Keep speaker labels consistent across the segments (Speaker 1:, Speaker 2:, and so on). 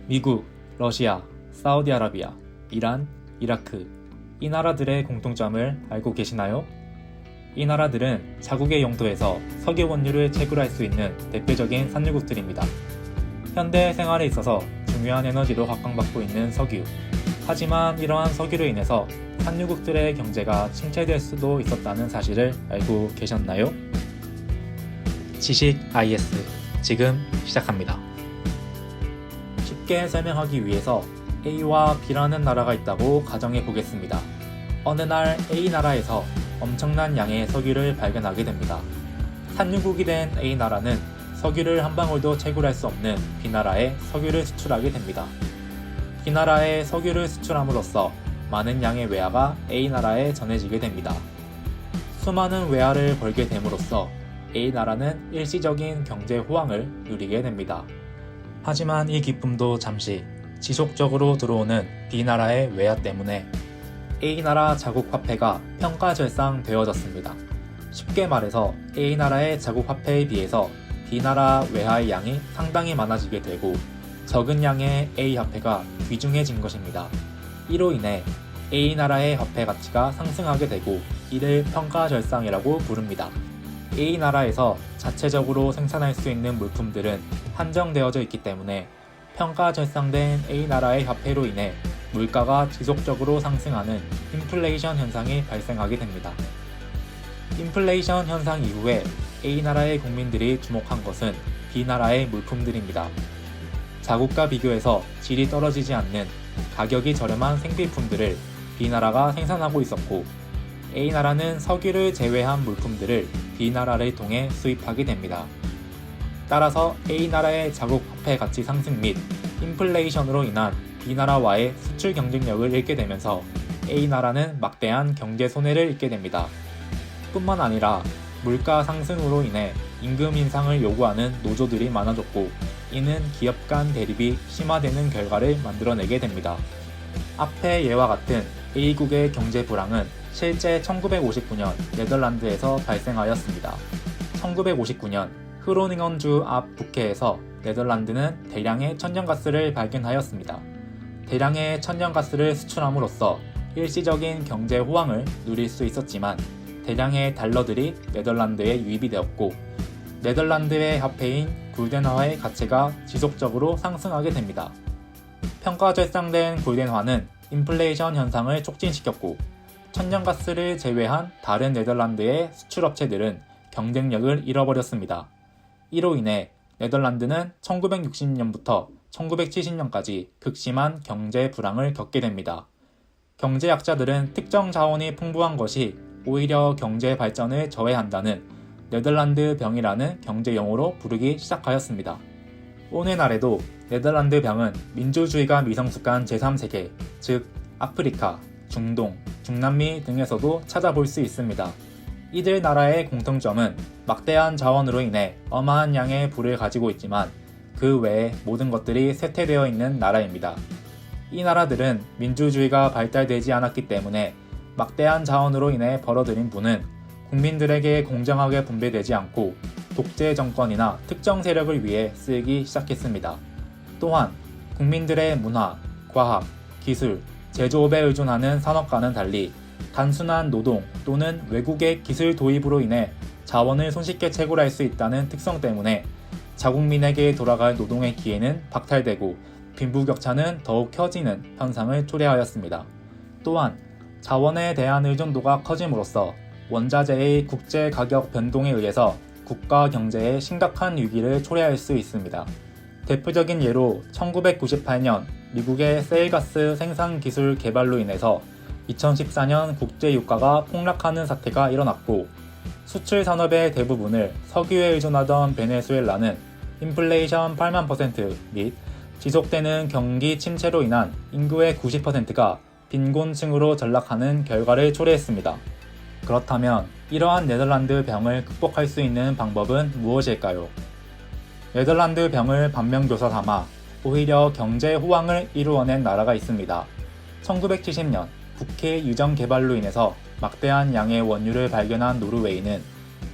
Speaker 1: 미국, 러시아, 사우디아라비아, 이란, 이라크 이 나라들의 공통점을 알고 계시나요? 이 나라들은 자국의 영토에서 석유 원유를 채굴할 수 있는 대표적인 산유국들입니다. 현대 생활에 있어서 중요한 에너지로 각광받고 있는 석유. 하지만 이러한 석유로 인해서 산유국들의 경제가 침체될 수도 있었다는 사실을 알고 계셨나요? 지식 IS 지금 시작합니다. 쉽게 설명하기 위해서 A와 B라는 나라가 있다고 가정해 보겠습니다. 어느 날 A 나라에서 엄청난 양의 석유를 발견하게 됩니다. 산유국이 된 A 나라는 석유를 한 방울도 채굴할 수 없는 B 나라에 석유를 수출하게 됩니다. B 나라에 석유를 수출함으로써 많은 양의 외화가 A 나라에 전해지게 됩니다. 수많은 외화를 벌게 됨으로써 A 나라는 일시적인 경제 호황을 누리게 됩니다. 하지만 이 기쁨도 잠시, 지속적으로 들어오는 B 나라의 외화 때문에 A 나라 자국 화폐가 평가절상되어졌습니다. 쉽게 말해서 A 나라의 자국 화폐에 비해서 B 나라 외화의 양이 상당히 많아지게 되고 적은 양의 A 화폐가 귀중해진 것입니다. 이로 인해 A 나라의 화폐 가치가 상승하게 되고 이를 평가절상이라고 부릅니다. A 나라에서 자체적으로 생산할 수 있는 물품들은 한정되어져 있기 때문에 평가절상된 A 나라의 화폐로 인해 물가가 지속적으로 상승하는 인플레이션 현상이 발생하게 됩니다. 인플레이션 현상 이후에 A 나라의 국민들이 주목한 것은 B 나라의 물품들입니다. 자국과 비교해서 질이 떨어지지 않는 가격이 저렴한 생필품들을 B 나라가 생산하고 있었고 A 나라는 석유를 제외한 물품들을 B 나라를 통해 수입하게 됩니다. 따라서 A 나라의 자국 화폐 가치 상승 및 인플레이션으로 인한 B 나라와의 수출 경쟁력을 잃게 되면서 A 나라는 막대한 경제 손해를 입게 됩니다. 뿐만 아니라 물가 상승으로 인해 임금 인상을 요구하는 노조들이 많아졌고 이는 기업 간 대립이 심화되는 결과를 만들어내게 됩니다. 앞의 예와 같은 A국의 경제 불황은 실제 1959년 네덜란드에서 발생하였습니다. 1959년 흐로닝언주 앞 북해에서 네덜란드는 대량의 천연가스를 발견하였습니다. 대량의 천연가스를 수출함으로써 일시적인 경제 호황을 누릴 수 있었지만 대량의 달러들이 네덜란드에 유입이 되었고 네덜란드의 화폐인 굴덴화의 가치가 지속적으로 상승하게 됩니다. 평가절상된 굴덴화는 인플레이션 현상을 촉진시켰고 천연가스를 제외한 다른 네덜란드의 수출업체들은 경쟁력을 잃어버렸습니다. 이로 인해 네덜란드는 1960년부터 1970년까지 극심한 경제 불황을 겪게 됩니다. 경제학자들은 특정 자원이 풍부한 것이 오히려 경제 발전을 저해한다는 네덜란드 병이라는 경제 용어로 부르기 시작하였습니다. 오늘날에도 네덜란드 병은 민주주의가 미성숙한 제3세계, 즉 아프리카, 중동, 중남미 등에서도 찾아볼 수 있습니다. 이들 나라의 공통점은 막대한 자원으로 인해 어마한 양의 부를 가지고 있지만 그 외에 모든 것들이 쇠퇴되어 있는 나라입니다. 이 나라들은 민주주의가 발달되지 않았기 때문에 막대한 자원으로 인해 벌어들인 부는 국민들에게 공정하게 분배되지 않고 독재 정권이나 특정 세력을 위해 쓰이기 시작했습니다. 또한 국민들의 문화, 과학, 기술, 제조업에 의존하는 산업과는 달리 단순한 노동 또는 외국의 기술 도입으로 인해 자원을 손쉽게 채굴할 수 있다는 특성 때문에 자국민에게 돌아갈 노동의 기회는 박탈되고 빈부격차는 더욱 커지는 현상을 초래하였습니다. 또한 자원에 대한 의존도가 커짐으로써 원자재의 국제 가격 변동에 의해서 국가 경제에 심각한 위기를 초래할 수 있습니다. 대표적인 예로 1998년 미국의 세일가스 생산 기술 개발로 인해서 2014년 국제 유가가 폭락하는 사태가 일어났고 수출 산업의 대부분을 석유에 의존하던 베네수엘라는 인플레이션 8만% 및 지속되는 경기 침체로 인한 인구의 90%가 빈곤층으로 전락하는 결과를 초래했습니다. 그렇다면 이러한 네덜란드 병을 극복할 수 있는 방법은 무엇일까요? 네덜란드 병을 반면교사 삼아 오히려 경제 호황을 이루어낸 나라가 있습니다. 1970년 북해 유정 개발로 인해서 막대한 양의 원유를 발견한 노르웨이는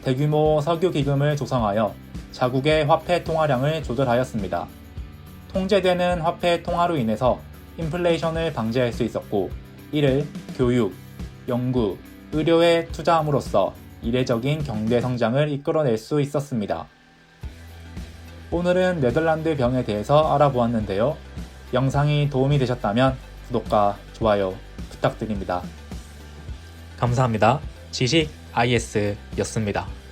Speaker 1: 대규모 석유 기금을 조성하여 자국의 화폐 통화량을 조절하였습니다. 통제되는 화폐 통화로 인해서 인플레이션을 방지할 수 있었고, 이를 교육, 연구, 의료에 투자함으로써 이례적인 경제 성장을 이끌어낼 수 있었습니다. 오늘은 네덜란드 병에 대해서 알아보았는데요. 영상이 도움이 되셨다면 구독과 좋아요 부탁드립니다. 감사합니다. 지식 IS였습니다.